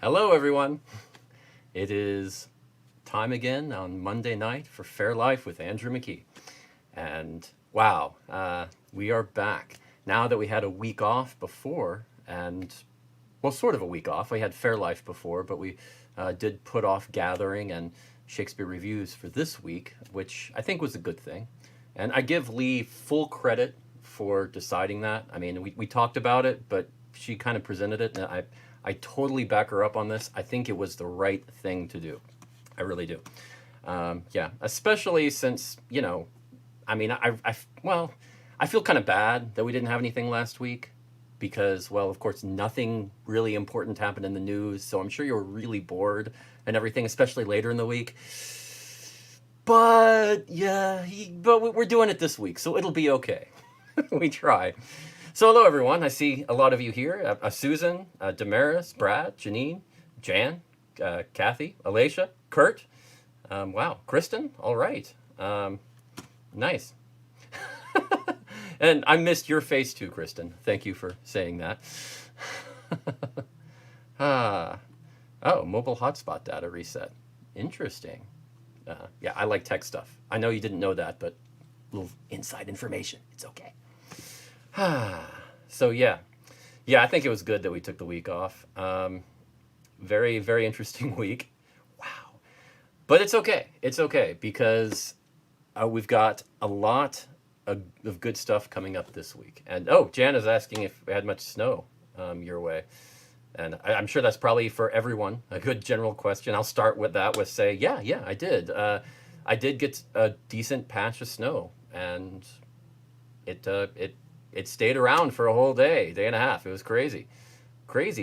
Hello, everyone. It is time again on Monday night for Faire Life with Andrew McKee. And wow, we are back. Now that we had a week off before, and well, sort of a week off. We had Faire Life before, but we did put off Gathering and Shakespeare Reviews for this week, which I think was a good thing. And I give Lee full credit for deciding that. I mean, we talked about it, but she kind of presented it, and I totally back her up on this. I think it was the right thing to do. I really do. Yeah, especially since, I mean, well, I feel kind of bad that we didn't have anything last week because, well, of course, nothing really important happened in the news. So I'm sure you were really bored and everything, especially later in the week. But yeah, but we're doing it this week, so it'll be okay. We try. So hello, everyone. I see a lot of you here. Susan, Damaris, Brad, Janine, Jan, Kathy, Alicia, Kurt. Wow, Kristen. All right. Nice. And I missed your face too, Kristen. Thank you for saying that. Oh, mobile hotspot data reset. Interesting. Yeah, I like tech stuff. I know you didn't know that, but a little inside information. It's okay. So yeah, I think it was good that we took the week off. Very, very interesting week. Wow. But it's okay. It's okay because we've got a lot of good stuff coming up this week. And oh, Jan is asking if we had much snow your way. And I'm sure that's probably for everyone a good general question. I'll start with that with say, yeah, I did. I did get a decent patch of snow, and it stayed around for a whole day and a half. It was crazy,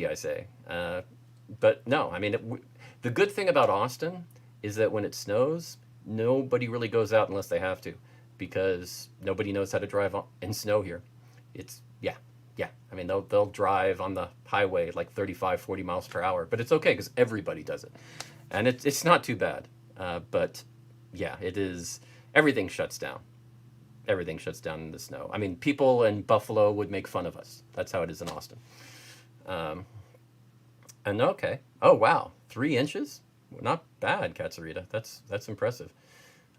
I say. But no, I mean, the good thing about Austin is that when it snows, nobody really goes out unless they have to, because nobody knows how to drive in snow here. It's yeah. I mean, they'll drive on the highway like 35, 40 miles per hour, but it's okay because everybody does it, and it's not too bad. But yeah, it is. Everything shuts down. Everything shuts down in the snow. I mean, people in Buffalo would make fun of us. That's how it is in Austin. And okay. Oh wow, 3 inches. Not bad, Katsurita. That's impressive.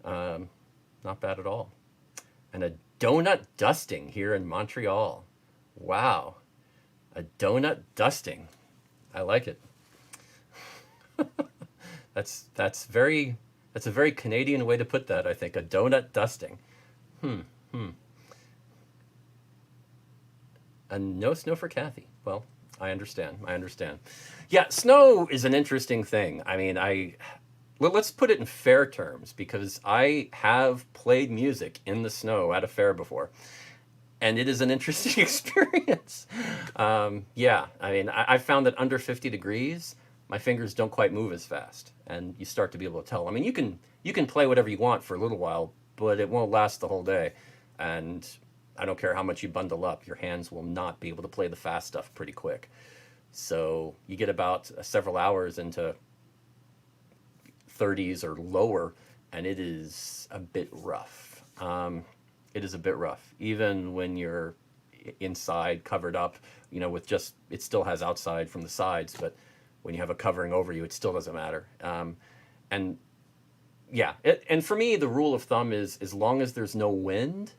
Not bad at all. And a donut dusting here in Montreal. Wow, a donut dusting. I like it. That's a very Canadian way to put that. I think a donut dusting. And no snow for Kathy. Well, I understand. Yeah, snow is an interesting thing. I mean, let's put it in fair terms because I have played music in the snow at a fair before, and it is an interesting experience. Yeah, I mean, I found that under 50 degrees, my fingers don't quite move as fast, and you start to be able to tell. I mean, you can play whatever you want for a little while, but it won't last the whole day. And I don't care how much you bundle up, your hands will not be able to play the fast stuff pretty quick. So you get about several hours into 30s or lower, and it is a bit rough. It is a bit rough, even when you're inside covered up, with just, it still has outside from the sides, but when you have a covering over you, it still doesn't matter. And yeah, and for me, the rule of thumb is as long as there's no wind,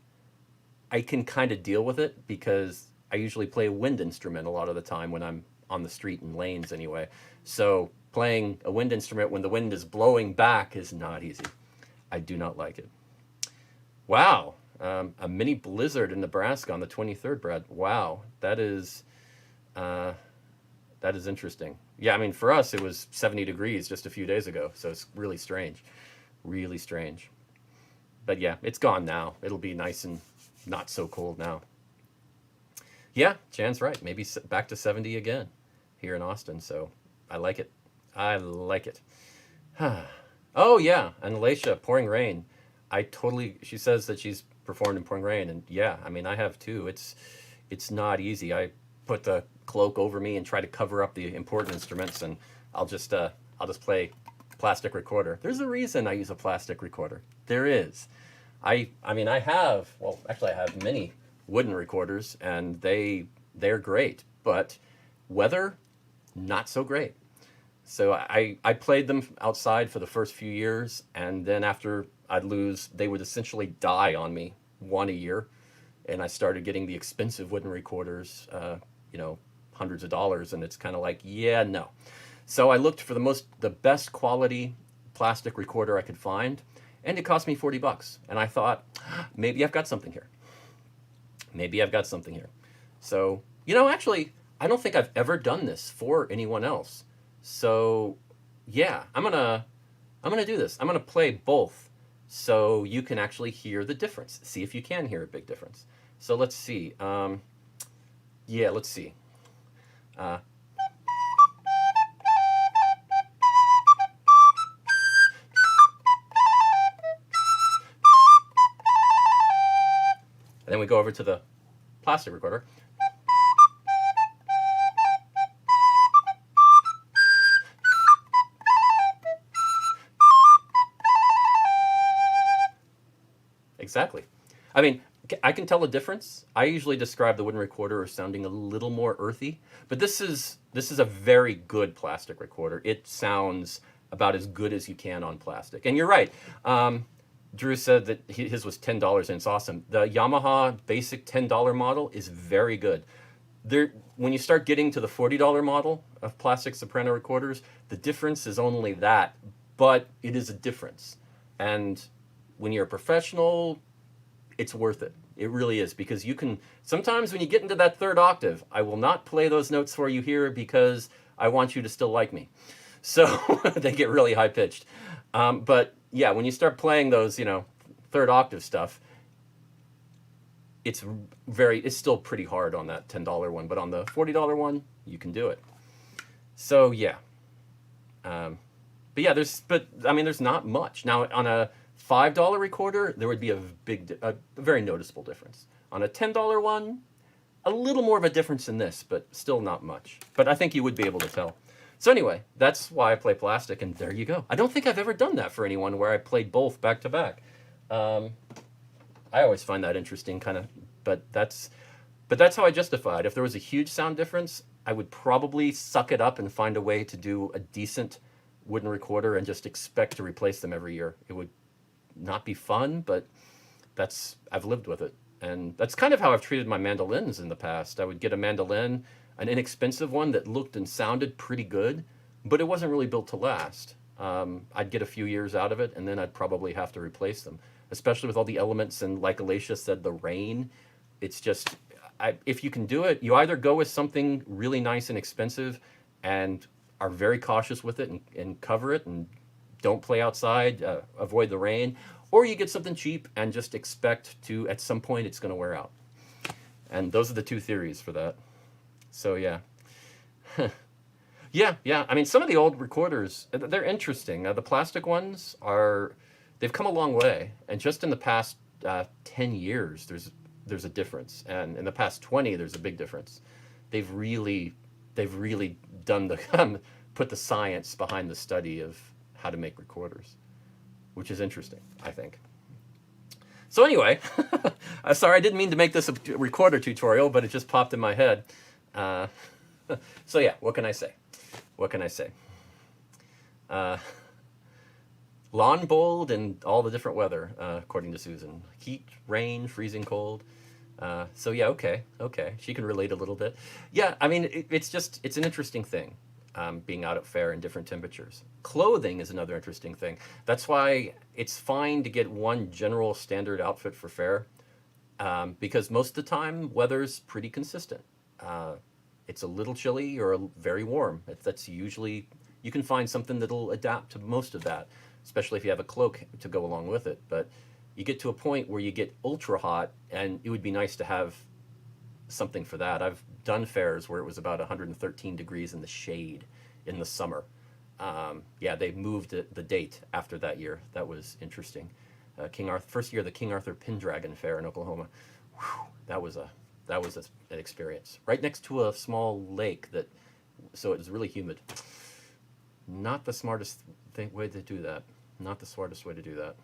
I can kind of deal with it because I usually play a wind instrument a lot of the time when I'm on the street in lanes anyway. So playing a wind instrument when the wind is blowing back is not easy. I do not like it. Wow. A mini blizzard in Nebraska on the 23rd, Brad. Wow. That is interesting. Yeah, I mean, for us, it was 70 degrees just a few days ago. So it's really strange. Really strange. But yeah, it's gone now. It'll be nice and not so cold now. Yeah, Jan's right. Maybe back to 70 again here in Austin. So I like it. Oh yeah, and Alicia, pouring rain. She says that she's performed in pouring rain, and yeah, I mean, I have too. It's not easy. I put the cloak over me and try to cover up the important instruments, and I'll just play plastic recorder. There's a reason I use a plastic recorder. There is. I mean, I have many wooden recorders, and they're great, but weather, not so great. So I played them outside for the first few years, and then after I'd lose, they would essentially die on me, one a year, and I started getting the expensive wooden recorders, you know, hundreds of dollars, and it's kind of like, yeah, no. So I looked for the best quality plastic recorder I could find, and it cost me $40. And I thought, maybe I've got something here. Maybe I've got something here. So, you know, actually, I don't think I've ever done this for anyone else. So, yeah, I'm gonna do this. I'm gonna play both, so you can actually hear the difference. See if you can hear a big difference. So let's see. Yeah, let's see. Uh, and then we go over to the plastic recorder. Exactly. I mean, I can tell a difference. I usually describe the wooden recorder as sounding a little more earthy, but this is a very good plastic recorder. It sounds about as good as you can on plastic. And you're right. Drew said that his was $10, and it's awesome. The Yamaha basic $10 model is very good. There, when you start getting to the $40 model of plastic soprano recorders, the difference is only that, but it is a difference. And when you're a professional, it's worth it. It really is, because you can sometimes when you get into that third octave, I will not play those notes for you here because I want you to still like me. So they get really high pitched. But yeah, when you start playing those, you know, third octave stuff, it's still pretty hard on that $10 one, but on the $40 one, you can do it. So yeah. But yeah, there's not much. Now on a $5 recorder, there would be a very noticeable difference. On a $10 one, a little more of a difference in this, but still not much. But I think you would be able to tell. So anyway, that's why I play plastic, and there you go. I don't think I've ever done that for anyone where I played both back to back. I always find that interesting, kind of, but that's how I justify it. If there was a huge sound difference, I would probably suck it up and find a way to do a decent wooden recorder and just expect to replace them every year. It would not be fun, but I've lived with it. And that's kind of how I've treated my mandolins in the past. I would get a mandolin, an inexpensive one that looked and sounded pretty good, but it wasn't really built to last. I'd get a few years out of it, and then I'd probably have to replace them, especially with all the elements. And like Alicia said, the rain, it's just, if you can do it, you either go with something really nice and expensive and are very cautious with it and cover it and don't play outside, avoid the rain, or you get something cheap and just expect to, at some point, it's going to wear out. And those are the two theories for that. So yeah. Yeah. I mean, some of the old recorders, they're interesting. The plastic ones they've come a long way. And just in the past 10 years, there's a difference. And in the past 20, there's a big difference. They've really done put the science behind the study of how to make recorders, which is interesting, I think. So anyway, I'm sorry, I didn't mean to make this a recorder tutorial, but it just popped in my head. So yeah, what can I say? Lawn bowled and all the different weather, according to Susan. Heat, rain, freezing cold. So yeah, okay. She can relate a little bit. Yeah, I mean, it's an interesting thing, being out at fair in different temperatures. Clothing is another interesting thing. That's why it's fine to get one general standard outfit for fair, because most of the time, weather's pretty consistent. It's a little chilly or very warm. That's usually, you can find something that'll adapt to most of that, especially if you have a cloak to go along with it. But you get to a point where you get ultra hot, and it would be nice to have something for that. I've done fairs where it was about 113 degrees in the shade in the summer. Yeah, they moved the date after that year. That was interesting. First year of the King Arthur Pendragon Fair in Oklahoma. Whew, that was an experience. Right next to a small lake, so it was really humid. Not the smartest way to do that. Not the smartest way to do that.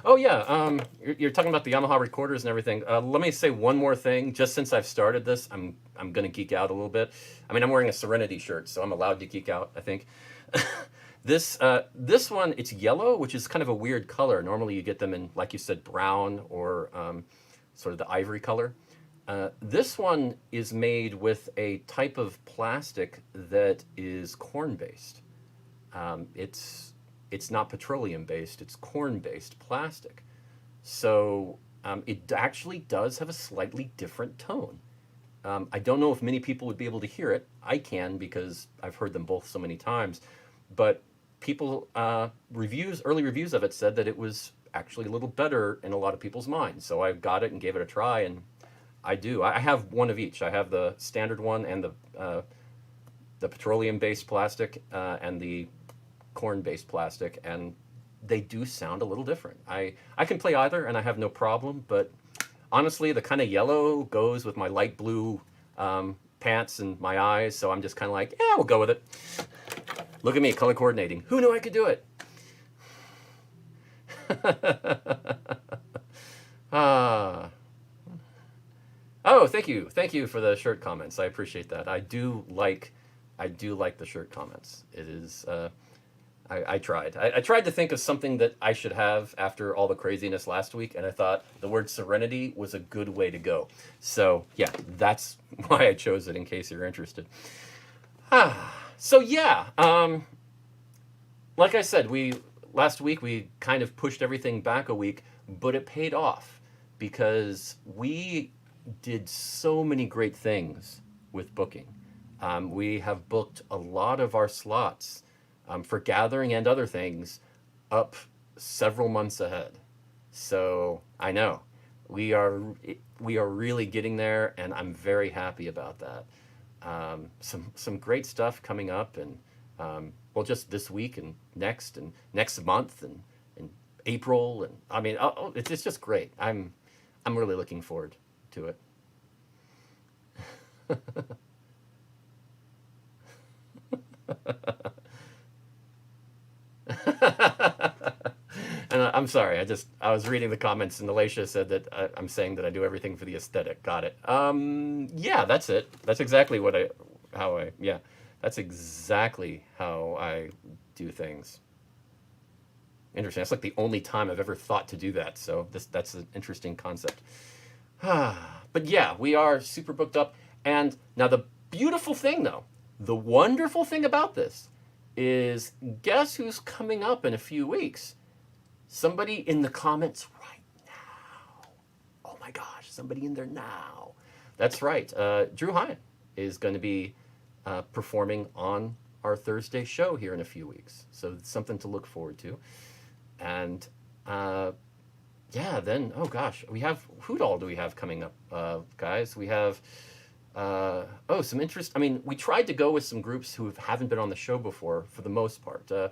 Oh yeah, you're talking about the Yamaha recorders and everything. Let me say one more thing. Just since I've started this, I'm gonna geek out a little bit. I mean, I'm wearing a Serenity shirt, so I'm allowed to geek out, I think. This one, it's yellow, which is kind of a weird color. Normally, you get them in, like you said, brown or sort of the ivory color. This one is made with a type of plastic that is corn based. It's not petroleum based, it's corn based plastic. So it actually does have a slightly different tone. I don't know if many people would be able to hear it. I can because I've heard them both so many times. But people, early reviews of it said that it was actually a little better in a lot of people's minds. So I got it and gave it a try, and I do. I have one of each. I have the standard one and the petroleum based plastic and the corn based plastic, and they do sound a little different. I can play either, and I have no problem. But honestly, the kind of yellow goes with my light blue pants and my eyes, so I'm just kind of like, yeah, we'll go with it. Look at me, color coordinating. Who knew I could do it? Ah. Oh, thank you for the shirt comments. I appreciate that. I do like the shirt comments. It is. I tried. I tried to think of something that I should have after all the craziness last week, and I thought the word serenity was a good way to go. So yeah, that's why I chose it. In case you're interested. So yeah, like I said, we last week we kind of pushed everything back a week, but it paid off because we did so many great things with booking. We have booked a lot of our slots for gathering and other things up several months ahead. So I know we are we are really getting there, and I'm very happy about that. Some great stuff coming up, and well, just this week and next month and April, and I mean, it's just great. I'm really looking forward to it. And I'm sorry, I was reading the comments, and Alacia said that I'm saying that I do everything for the aesthetic. Got it. Yeah, that's it. That's exactly yeah, that's exactly how I do things. Interesting. That's like the only time I've ever thought to do that. So that's an interesting concept. But yeah, we are super booked up. And now the beautiful thing, though, the wonderful thing about this is guess who's coming up in a few weeks? Somebody in the comments right now. Oh my gosh, somebody in there now. That's right. Drew Hyatt is going to be performing on our Thursday show here in a few weeks. So it's something to look forward to. And yeah, then, oh gosh, we have, who all do we have coming up, guys? We have, some interest. I mean, we tried to go with some groups who haven't been on the show before for the most part. A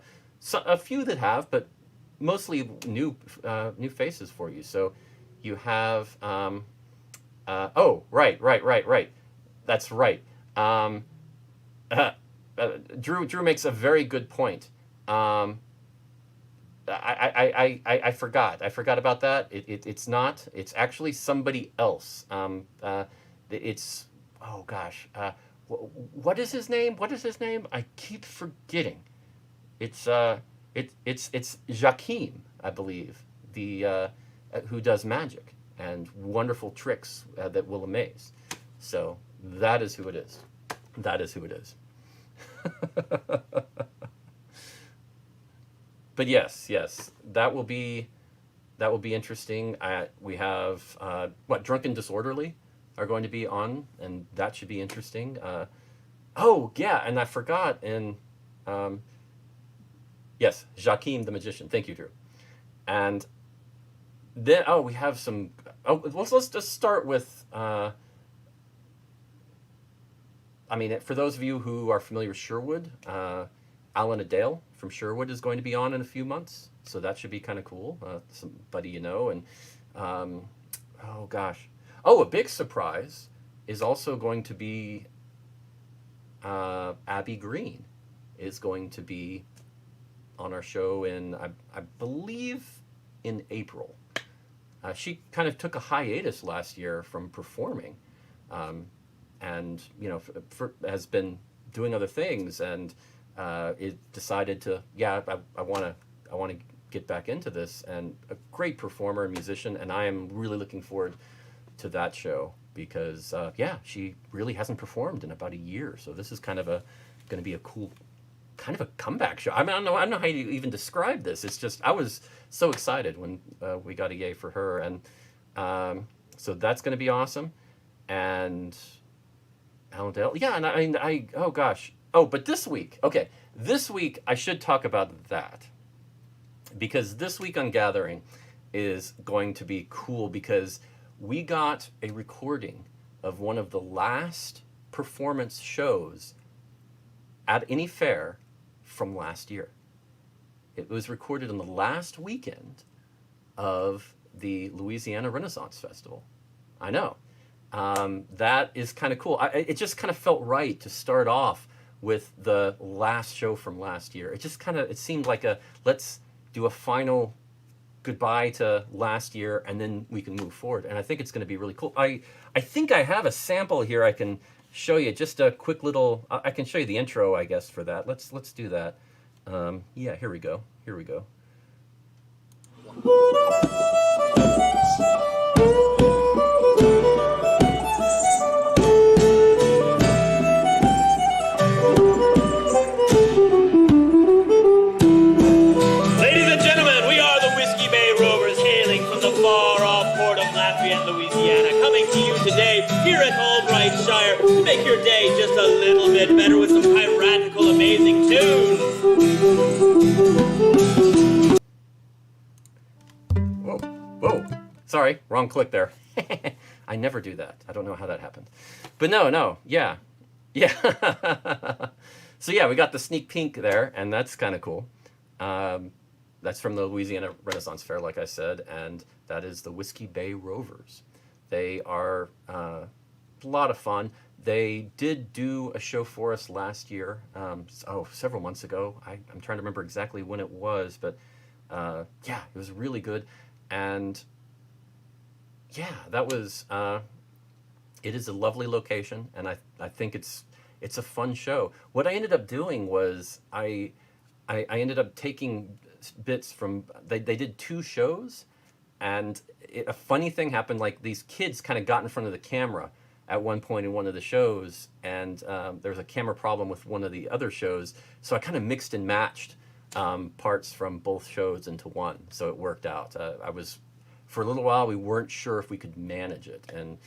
few that have, but mostly new faces for you. So you have, right. That's right. Drew makes a very good point. I forgot. I forgot about that. It's not. It's actually somebody else. It's oh gosh. What is his name? What is his name? I keep forgetting. It's it's Jakeem, I believe, the who does magic and wonderful tricks that will amaze. So that is who it is. That is who it is. But yes, that will be interesting. We have Drunken Disorderly are going to be on, and that should be interesting. Oh yeah, and I forgot. And yes, Jakeem the magician. Thank you, Drew. And then we have some. Oh, let's just start with. I mean, for those of you who are familiar with Sherwood, Alan Adale from Sherwood is going to be on in a few months, so that should be kind of cool. Somebody you know, and oh gosh, a big surprise is also going to be Abby Green is going to be on our show in I believe in April. She kind of took a hiatus last year from performing, and has been doing other things, and it decided to, I want to get back into this, and a great performer and musician, and I am really looking forward to that show because she really hasn't performed in about a year, so this is kind of going to be a cool kind of a comeback show. I mean, I don't know how you even describe this. It's just I was so excited when we got a yay for her, and so that's going to be awesome. And Allendale, and I oh gosh, but this week, okay, this week I should talk about that because this week on Gathering is going to be cool because we got a recording of one of the last performance shows at any fair from last year. It was recorded on the last weekend of the Louisiana Renaissance Festival. I know. That is kind of cool. It just kind of felt right to start off with the last show from last year. It seemed like let's do a final goodbye to last year and then we can move forward. And I think it's going to be really cool. I think I have a sample here I can show you, just a quick little, I can show you the intro, I guess, for that. Let's do that. Here we go. Ladies and gentlemen, we are the Whiskey Bay Rovers, hailing from the far-off port of Lafayette, Louisiana, coming to you today here at Albright Shire to make your day just a little bit better with some piratical, amazing tunes. Whoa. Sorry, wrong click there. I never do that. I don't know how that happened. But no, yeah. So we got the sneak peek there, and that's kind of cool. That's from the Louisiana Renaissance Fair, like I said, and that is the Whiskey Bay Rovers. They are a lot of fun. They did do a show for us last year, several months ago. I'm trying to remember exactly when it was, but it was really good. And that was, it is a lovely location, and I think it's a fun show. What I ended up doing was I ended up taking bits from, they did 2 shows, and a funny thing happened, like these kids kind of got in front of the camera at one point in one of the shows, and there was a camera problem with one of the other shows, so I kind of mixed and matched parts from both shows into one, so it worked out. For a little while, we weren't sure if we could manage it, and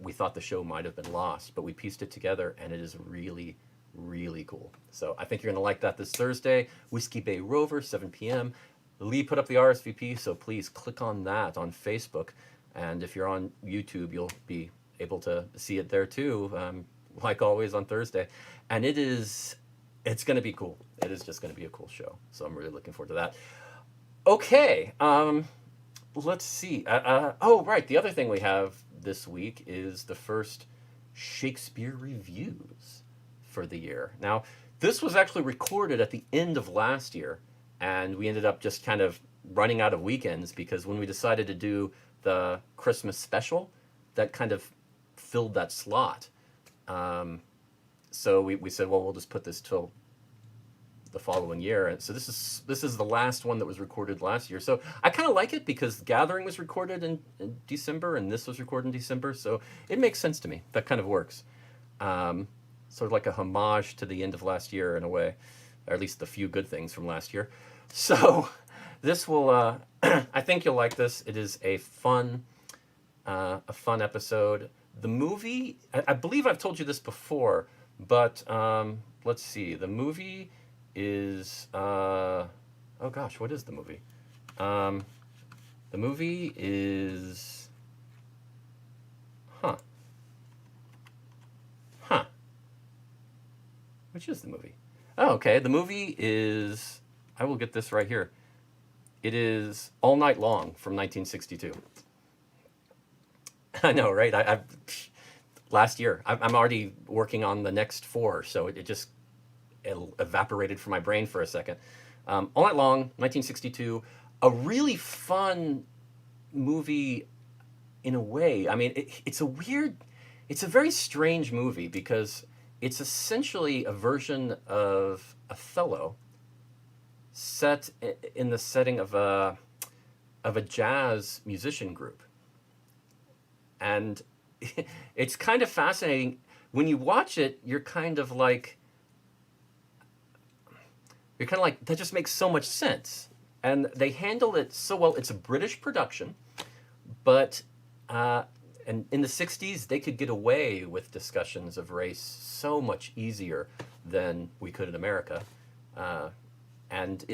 we thought the show might have been lost, but we pieced it together, and it is really, really cool. So I think you're going to like that this Thursday. Whiskey Bay Rover, 7 p.m. Lee put up the RSVP, so please click on that on Facebook. And if you're on YouTube, you'll be able to see it there too, like always on Thursday. And it's going to be cool. It is just going to be a cool show. So I'm really looking forward to that. Okay, let's see. Right, the other thing we have this week is the first Shakespeare reviews for the year. Now, this was actually recorded at the end of last year, and we ended up just kind of running out of weekends because when we decided to do the Christmas special, that kind of filled that slot. So we said, well, we'll just put this till the following year. And so this is the last one that was recorded last year. So I kind of like it because Gathering was recorded in December and this was recorded in December. So it makes sense to me. That kind of works. Sort of like a homage to the end of last year in a way, or at least the few good things from last year. So this will, I think you'll like this. It is a fun episode. The movie, I believe I've told you this before, but let's see. The movie is, oh gosh, what is the movie? The movie is, which is the movie? Oh, okay. The movie is, I will get this right here. It is All Night Long from 1962. I know, right? Last year. I'm already working on the next 4, so it just evaporated from my brain for a second. All Night Long, 1962, a really fun movie in a way. I mean, it's a very strange movie because it's essentially a version of Othello set in the setting of a jazz musician group. And it's kind of fascinating. When you watch it, you're kind of like, that just makes so much sense. And they handle it so well. It's a British production, but and in the 60s, they could get away with discussions of race so much easier than we could in America. And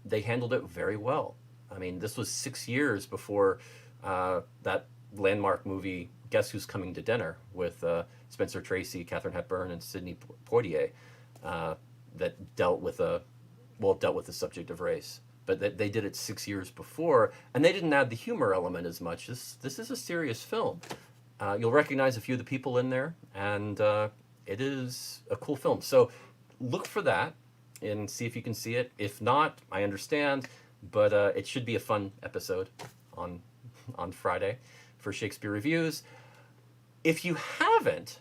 they handled it very well. I mean, this was 6 years before that landmark movie, Guess Who's Coming to Dinner, with Spencer Tracy, Katharine Hepburn, and Sidney Poitier, that dealt with the subject of race. But they did it 6 years before, and they didn't add the humor element as much. This is a serious film. You'll recognize a few of the people in there, and it is a cool film. So look for that and see if you can see it. If not, I understand, but it should be a fun episode on Friday for Shakespeare Reviews. If you haven't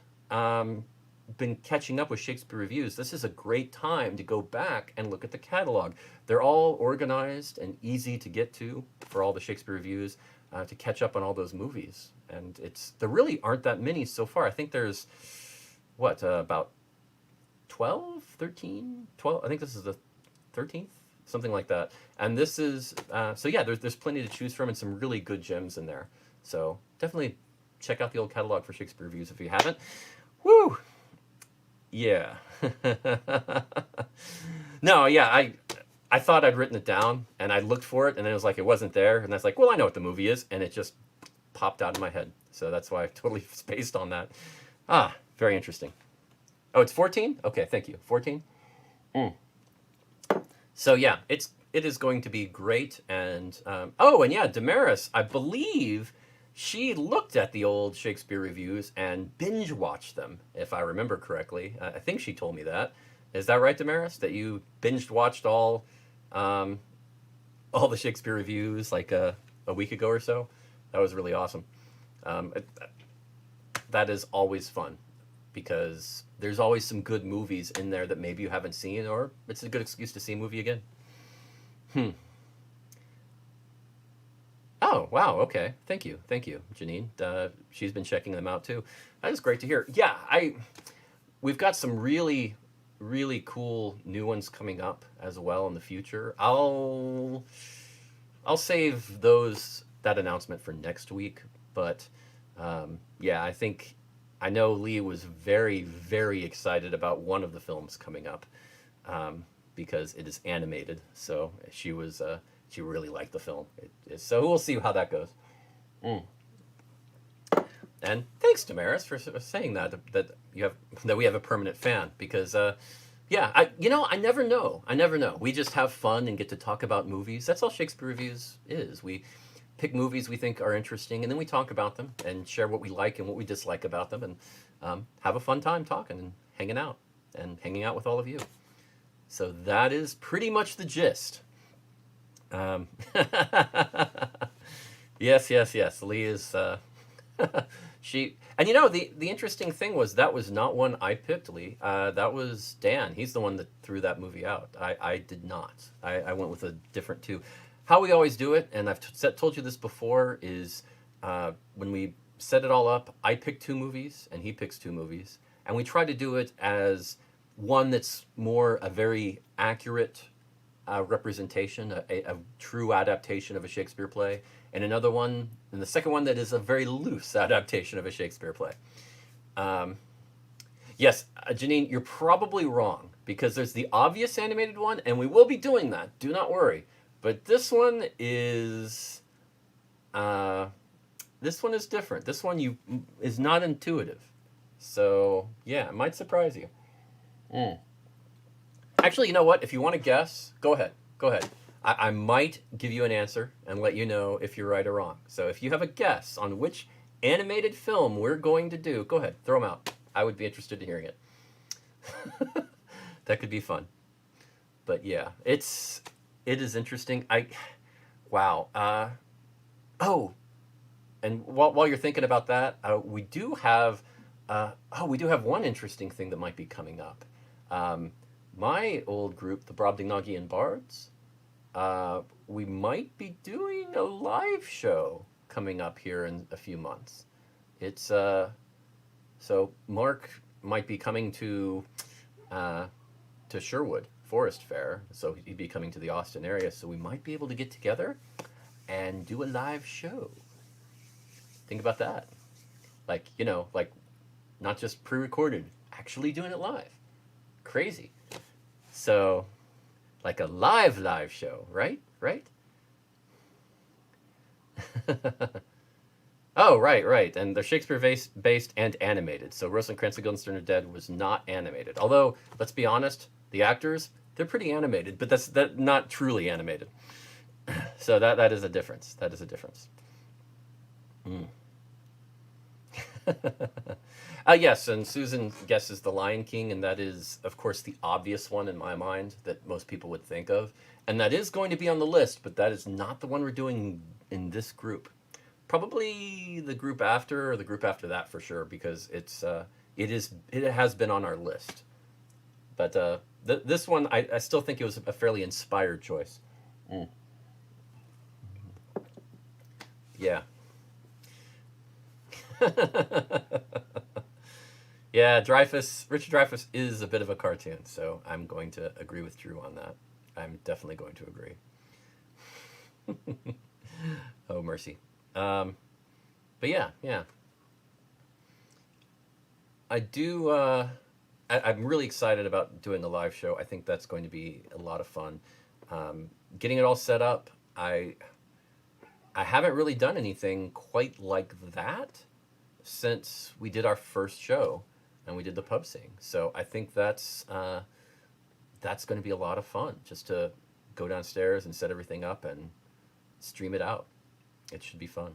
been catching up with Shakespeare Reviews, this is a great time to go back and look at the catalog. They're all organized and easy to get to for all the Shakespeare Reviews, to catch up on all those movies. And there really aren't that many so far. I think there's, about 12, 13, 12? I think this is the 13th, something like that. And this is, there's plenty to choose from and some really good gems in there. So definitely check out the old catalog for Shakespeare Reviews if you haven't. Woo! Yeah. No, yeah, I thought I'd written it down, and I looked for it, and it was like it wasn't there, and I was like, well, I know what the movie is, and it just popped out of my head. So that's why I totally spaced on that. Very interesting. Oh, it's 14? Okay, thank you. 14? So yeah, it is going to be great, and and yeah, Damaris, I believe she looked at the old Shakespeare Reviews and binge watched them, if I remember correctly. I think she told me that. Is that right, Damaris? That you binge watched all the Shakespeare Reviews like a week ago or so? That was really awesome. That is always fun because there's always some good movies in there that maybe you haven't seen, or it's a good excuse to see a movie again. Oh, wow, okay. Thank you, Janine. She's been checking them out too. That is great to hear. Yeah, we've got some really, really cool new ones coming up as well in the future. I'll save that announcement for next week, but I know Lee was very, very excited about one of the films coming up because it is animated. So she really liked the film. So we'll see how that goes. And thanks, Damaris, for saying that we have a permanent fan, because I never know. We just have fun and get to talk about movies. That's all Shakespeare Reviews is. We pick movies we think are interesting, and then we talk about them and share what we like and what we dislike about them, and have a fun time talking and hanging out with all of you. So that is pretty much the gist. Yes. Lee is she, and the interesting thing was that was not one I picked, Lee. That was Dan. He's the one that threw that movie out. I did not. I went with a different two. How we always do it, and I've told you this before, is when we set it all up, I pick two movies and he picks two movies, and we try to do it as one that's more a very accurate representation, a true adaptation of a Shakespeare play, and the second one that is a very loose adaptation of a Shakespeare play. Yes, Janine, you're probably wrong, because there's the obvious animated one, and we will be doing that. Do not worry. But this one is different. This one is not intuitive. So yeah, it might surprise you. Actually, you know what? If you want to guess, go ahead. I might give you an answer and let you know if you're right or wrong. So if you have a guess on which animated film we're going to do, go ahead, throw them out. I would be interested in hearing it. That could be fun. But yeah, it is interesting. Wow. Oh, and while you're thinking about that, we do have one interesting thing that might be coming up. Um, my old group, the Brobdingnagian Bards, we might be doing a live show coming up here in a few months. It's so Mark might be coming uh, to Sherwood Forest Fair, so he'd be coming to the Austin area. So we might be able to get together and do a live show. Think about that. Like, like not just pre-recorded, actually doing it live. Crazy. So, like a live show, right? Right? Oh, right. And they're Shakespeare based and animated. So Rosencrantz and Guildenstern are Dead was not animated. Although, let's be honest, the actors, they're pretty animated, but that's not truly animated. So that is a difference. That is a difference. Mm. Yes, and Susan guesses The Lion King, and that is, of course, the obvious one in my mind that most people would think of. And that is going to be on the list, but that is not the one we're doing in this group. Probably the group after, or the group after that for sure, because it has been on our list. But this one, I still think it was a fairly inspired choice. Mm. Yeah. Yeah, Richard Dreyfuss is a bit of a cartoon, so I'm going to agree with Drew on that. I'm definitely going to agree. Oh, mercy. But yeah. I do. I'm really excited about doing a live show. I think that's going to be a lot of fun. Getting it all set up. I haven't really done anything quite like that since we did our first show and we did the pub sing. So I think that's going to be a lot of fun, just to go downstairs and set everything up and stream it out. It should be fun.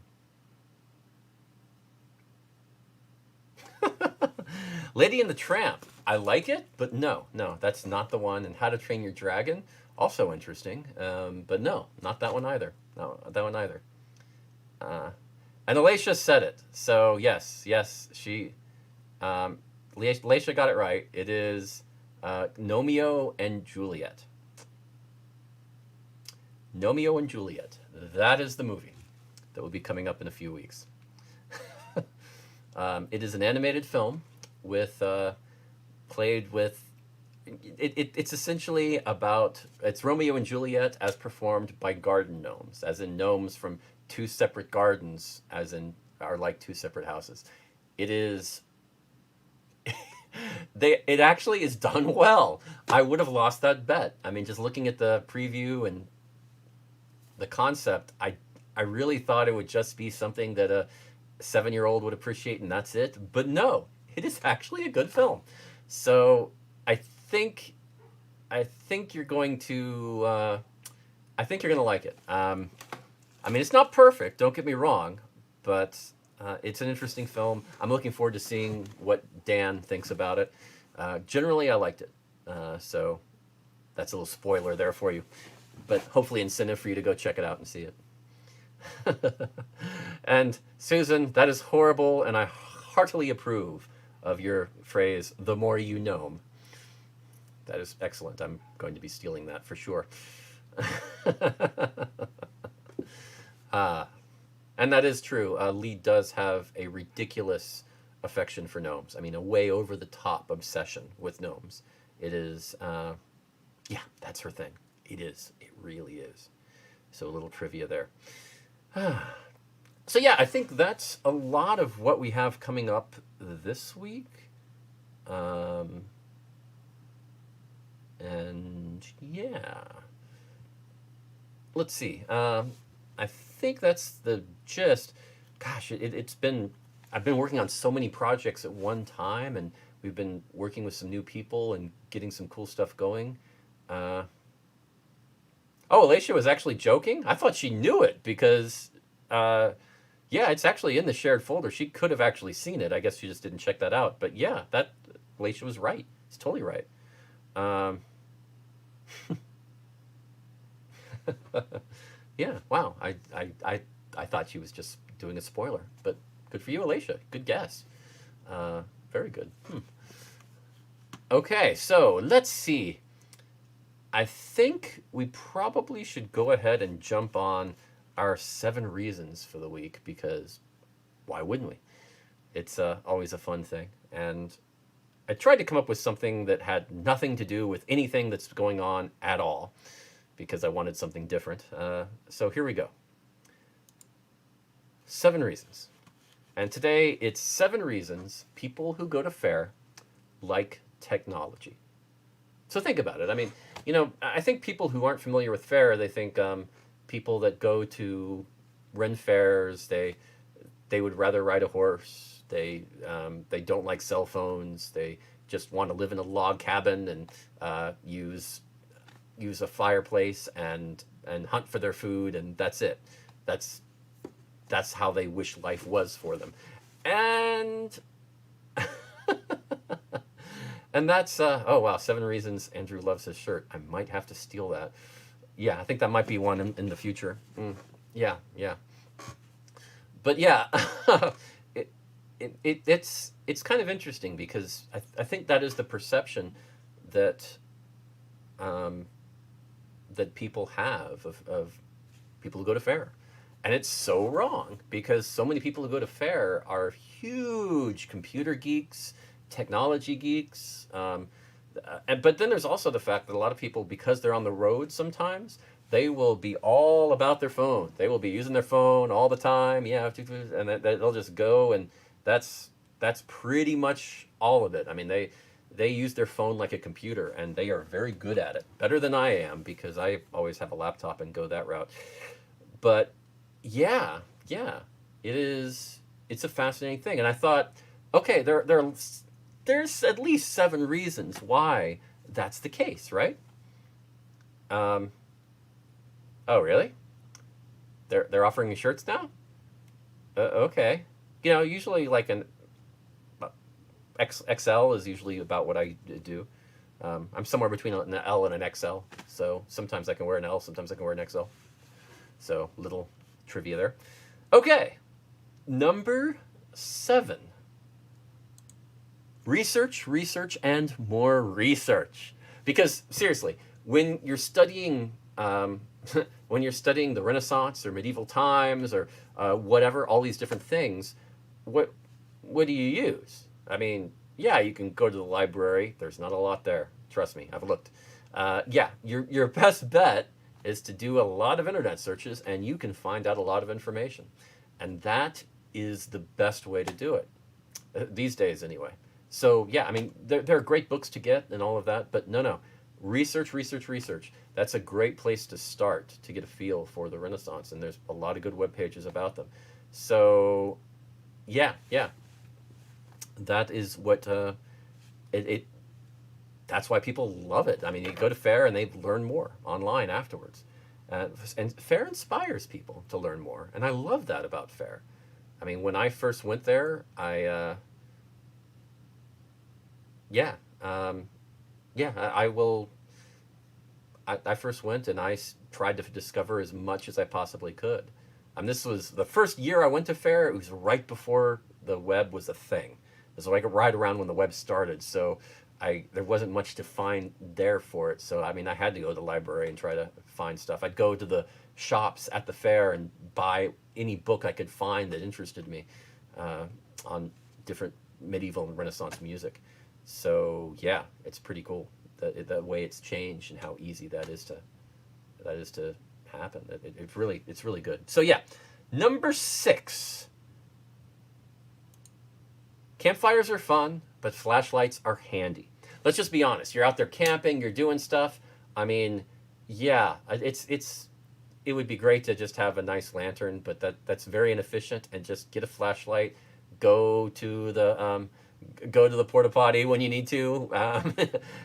Lady and the Tramp. I like it, but no, that's not the one. And How to Train Your Dragon, also interesting, but no, not that one either. No, that one either. And Alicia said it, so yes, she, Alicia got it right. It is Nomeo and Juliet. Nomeo and Juliet. That is the movie that will be coming up in a few weeks. It is an animated film with played with. It's essentially about, it's Romeo and Juliet as performed by garden gnomes, as in gnomes from two separate gardens, as in are like two separate houses. It is. It actually is done well. I would have lost that bet. I mean, just looking at the preview and the concept, I really thought it would just be something that a 7-year-old would appreciate and that's it. But no, it is actually a good film. So I think you're going to like it. I mean, it's not perfect. Don't get me wrong, but it's an interesting film. I'm looking forward to seeing what Dan thinks about it. Generally, I liked it. So that's a little spoiler there for you, but hopefully incentive for you to go check it out and see it. And Susan, that is horrible, and I heartily approve of your phrase, "the more you know." That is excellent. I'm going to be stealing that for sure. And that is true. Lee does have a ridiculous affection for gnomes. I mean, a way over the top obsession with gnomes. It is, yeah, that's her thing. It is. It really is. So a little trivia there. So yeah, I think that's a lot of what we have coming up this week. And yeah, let's see. I think that's the gist. Gosh, I've been working on so many projects at one time, and we've been working with some new people and getting some cool stuff going. Oh, Alicia was actually joking? I thought she knew it because, yeah, it's actually in the shared folder. She could have actually seen it. I guess she just didn't check that out. But yeah, Alicia was right. It's totally right. Yeah, wow. I thought she was just doing a spoiler, but good for you, Alicia. Good guess. Uh, very good. Okay, so let's see. I think we probably should go ahead and jump on our 7 reasons for the week because why wouldn't we? It's always a fun thing. And I tried to come up with something that had nothing to do with anything that's going on at all because I wanted something different. So here we go. 7 reasons. And today it's 7 reasons people who go to Faire like technology. So think about it. I mean, I think people who aren't familiar with Faire, they think people that go to Ren fairs, they would rather ride a horse. They don't like cell phones. They just want to live in a log cabin and use a fireplace and hunt for their food, and that's it. That's how they wish life was for them, and and that's oh wow, 7 reasons Andrew loves his shirt. I might have to steal that. Yeah, I think that might be one in the future. Yeah, yeah. But yeah, it's kind of interesting because I think that is the perception that that people have of people who go to Faire. And it's so wrong because so many people who go to Faire are huge computer geeks, technology geeks. But then there's also the fact that a lot of people, because they're on the road sometimes, they will be all about their phone. They will be using their phone all the time. Yeah, and they'll just go, and that's pretty much all of it. I mean, they use their phone like a computer, and they are very good at it, better than I am because I always have a laptop and go that route. But yeah, it's a fascinating thing, and I thought, okay, there's at least 7 reasons why that's the case, right? Oh, really? They're offering me shirts now? Okay. Usually like an XL is usually about what I do. I'm somewhere between an L and an XL, so sometimes I can wear an L, sometimes I can wear an XL. So little trivia there. Okay, number 7. Research, and more research. Because seriously, when you're studying when you're studying the Renaissance or medieval times or whatever, all these different things, what do you use? I mean, yeah, you can go to the library. There's not a lot there. Trust me, I've looked. Yeah, your best bet is to do a lot of internet searches, and you can find out a lot of information. And that is the best way to do it, these days anyway. So yeah, I mean, there are great books to get and all of that, but no. Research. That's a great place to start to get a feel for the Renaissance, and there's a lot of good web pages about them. So yeah. That is what that's why people love it. I mean, you go to Faire and they learn more online afterwards. And Faire inspires people to learn more. And I love that about Faire. I mean, when I first went there, I first went and I tried to discover as much as I possibly could. This was the first year I went to Faire. It was right before the web was a thing. It was like right around when the web started. So there wasn't much to find there for it. So, I mean, I had to go to the library and try to find stuff. I'd go to the shops at the Faire and buy any book I could find that interested me on different medieval and Renaissance music. So, yeah, it's pretty cool the way it's changed and how easy that is to happen. It's really good. So, yeah, number 6. Campfires are fun, but flashlights are handy. Let's just be honest. You're out there camping, you're doing stuff. I mean, yeah, it would be great to just have a nice lantern, but that's very inefficient. And just get a flashlight, go to the porta potty when you need to,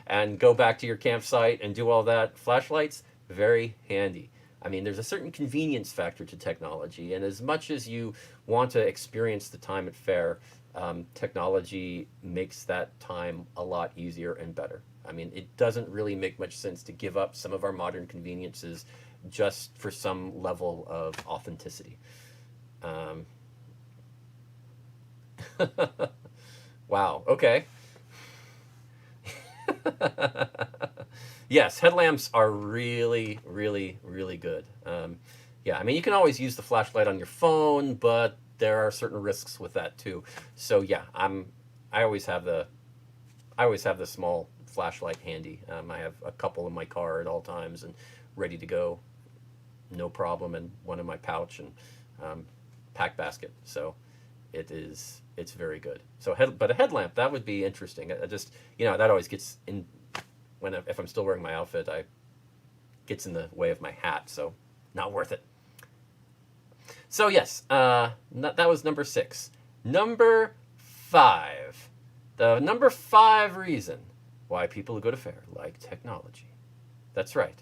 and go back to your campsite and do all that. Flashlights, very handy. I mean, there's a certain convenience factor to technology, and as much as you want to experience the time at Faire, technology makes that time a lot easier and better. I mean, it doesn't really make much sense to give up some of our modern conveniences just for some level of authenticity. Um, wow. Okay. Yes, headlamps are really, really, really good. Yeah, I mean, you can always use the flashlight on your phone, but there are certain risks with that too. So yeah, I always have the I always have the small flashlight handy. I have a couple in my car at all times and ready to go, no problem, and one in my pouch and um, pack basket. So it's very good. So but a headlamp, that would be interesting. I just, that always gets in if I'm still wearing my outfit, I gets in the way of my hat. So not worth it. So yes, that was number 6. Number 5. The number 5 reason why people go to Faire like technology. That's right.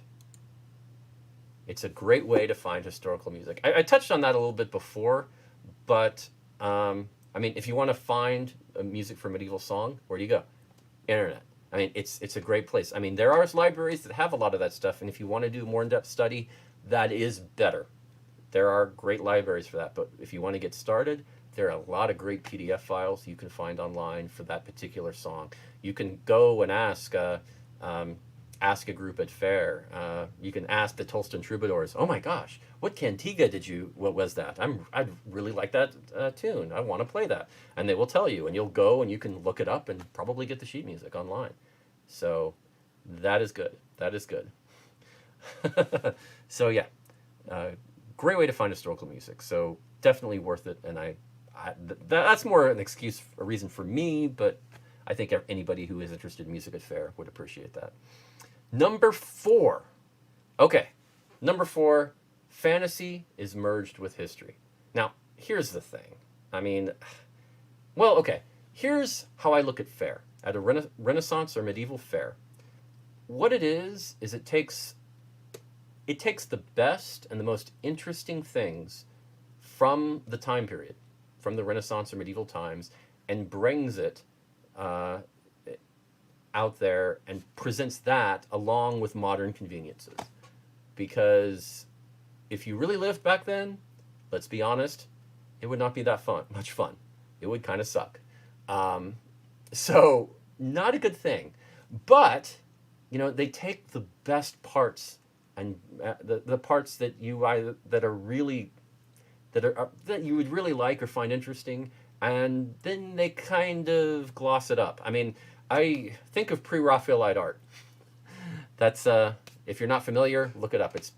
It's a great way to find historical music. I touched on that a little bit before, but I mean, if you want to find a music for medieval song, where do you go? Internet. I mean, it's a great place. I mean, there are libraries that have a lot of that stuff, and if you want to do more in-depth study, that is better. There are great libraries for that, but if you want to get started, there are a lot of great PDF files you can find online for that particular song. You can go and ask a group at Faire. You can ask the Tolston Troubadours. Oh my gosh, what cantiga what was that? I'd really like that tune. I want to play that, and they will tell you. And you'll go and you can look it up and probably get the sheet music online. So that is good. That is good. So yeah, great way to find historical music. So definitely worth it. And that's more an excuse, a reason for me, but I think anybody who is interested in music at Faire would appreciate that. Number 4. Okay, number 4, fantasy is merged with history. Now, here's the thing. I mean, well, okay, here's how I look at Faire. At a Renaissance or medieval Faire, what it is it takes the best and the most interesting things from the time period, from the Renaissance or medieval times, and brings it out there and presents that along with modern conveniences. Because if you really lived back then, let's be honest, it would not be that much fun. It would kind of suck. So not a good thing. But they take the best parts and the parts that that you would really like or find interesting, and then they kind of gloss it up. I mean, I think of pre-Raphaelite art. That's if you're not familiar, look it up. It's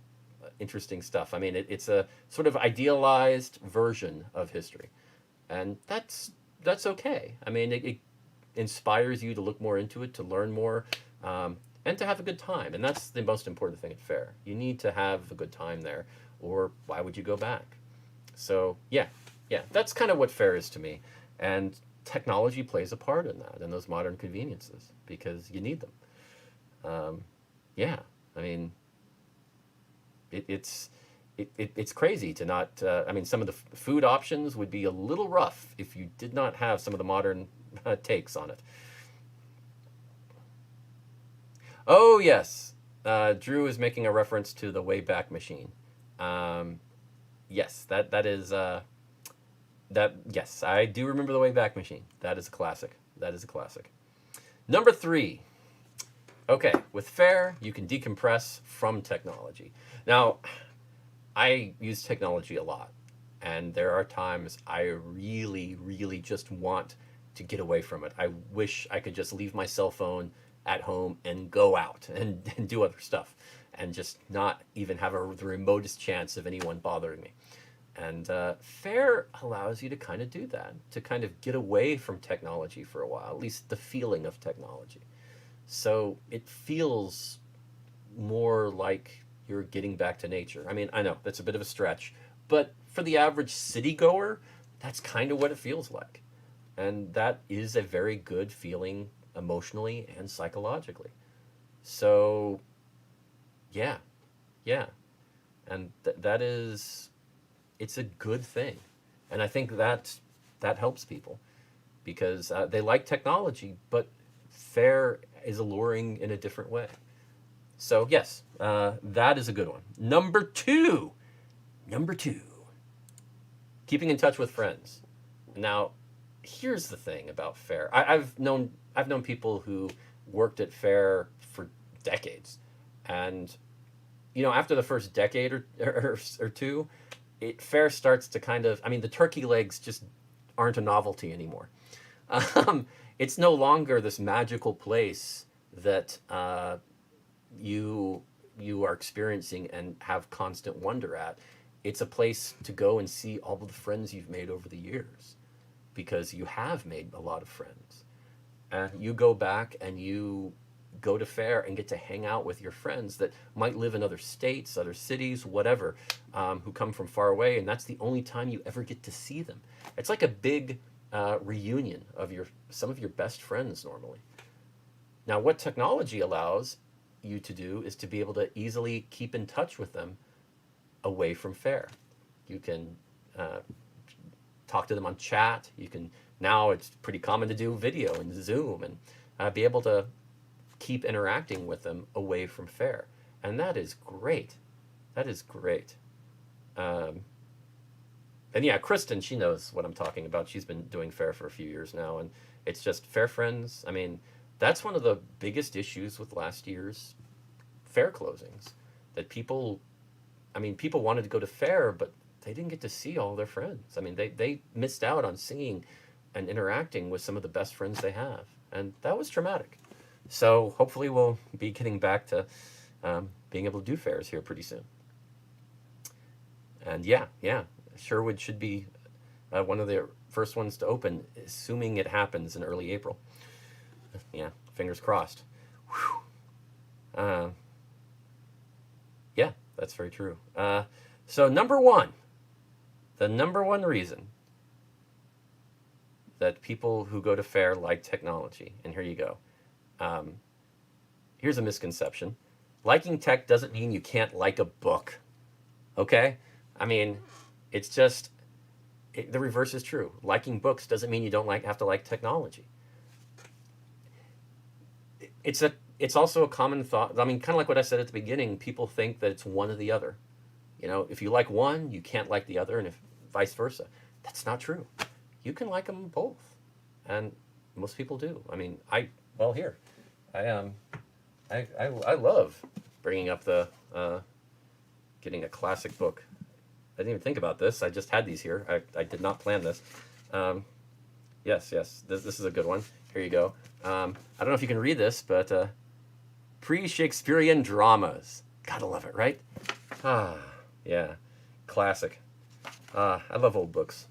interesting stuff. I mean, it's a sort of idealized version of history, and that's okay. I mean, it inspires you to look more into it, to learn more, and to have a good time. And that's the most important thing at Faire. You need to have a good time there, or why would you go back? So yeah, that's kind of what Faire is to me. And technology plays a part in that, in those modern conveniences, because you need them. Yeah, I mean, it's crazy to not. I mean, some of the food options would be a little rough if you did not have some of the modern takes on it. Oh yes, Drew is making a reference to the Wayback Machine. Yes, that is. Yes, I do remember the Wayback Machine. That is a classic. Number 3. Okay, with Faire, you can decompress from technology. Now, I use technology a lot, and there are times I really, really just want to get away from it. I wish I could just leave my cell phone at home and go out and do other stuff, and just not even have the remotest chance of anyone bothering me. And Faire allows you to kind of do that, to kind of get away from technology for a while, at least the feeling of technology. So it feels more like you're getting back to nature. I mean, I know that's a bit of a stretch, but for the average city goer, that's kind of what it feels like. And that is a very good feeling emotionally and psychologically. So yeah. And it's a good thing. And I think that helps people, because they like technology, but Faire is alluring in a different way. So yes, that is a good one. Number two, keeping in touch with friends. Now, here's the thing about Faire. I've known people who worked at Faire for decades, and after the first decade or two, Faire starts to kind of. I mean, the turkey legs just aren't a novelty anymore. It's no longer this magical place that you are experiencing and have constant wonder at. It's a place to go and see all of the friends you've made over the years, because you have made a lot of friends. And you go back and you go to Faire and get to hang out with your friends that might live in other states, other cities, whatever, who come from far away, and that's the only time you ever get to see them. It's like a big reunion of some of your best friends normally. Now, what technology allows you to do is to be able to easily keep in touch with them away from Faire. You can talk to them on chat. Now it's pretty common to do video and Zoom, and be able to keep interacting with them away from Faire. And that is great. That is great. And yeah, Kristen, she knows what I'm talking about. She's been doing Faire for a few years now, and it's just Faire friends. I mean, that's one of the biggest issues with last year's Faire closings, that people wanted to go to Faire, but they didn't get to see all their friends. I mean, they missed out on seeing and interacting with some of the best friends they have, and that was traumatic. So hopefully we'll be getting back to being able to do Fairs here pretty soon. And yeah, Sherwood should be one of the first ones to open, assuming it happens in early April. Yeah, fingers crossed. Whew. Yeah, that's very true. So the number one reason that people who go to Faire like technology, and here you go. Here's a misconception. Liking tech doesn't mean you can't like a book. Okay? I mean, it's just, the reverse is true. Liking books doesn't mean you don't have to like technology. It's also a common thought. I mean, kind of like what I said at the beginning, people think that it's one or the other. If you like one, you can't like the other, and if vice versa. That's not true. You can like them both, and most people do. I mean, I love bringing up the getting a classic book. I didn't even think about this. I just had these here. I did not plan this. Yes, this is a good one. Here you go. I don't know if you can read this, but pre-Shakespearean dramas. Gotta love it, right? Yeah, classic. I love old books.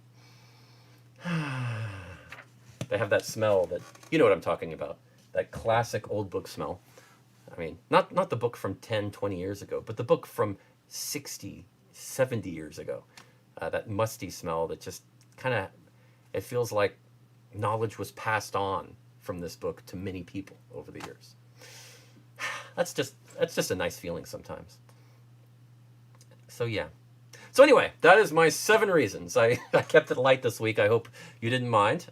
They have that smell that, you know what I'm talking about. That classic old book smell. I mean, not the book from 10, 20 years ago, but the book from 60, 70 years ago. That musty smell that just kind of, it feels like knowledge was passed on from this book to many people over the years. That's just a nice feeling sometimes. So yeah. So anyway, that is my 7 reasons. I kept it light this week. I hope you didn't mind.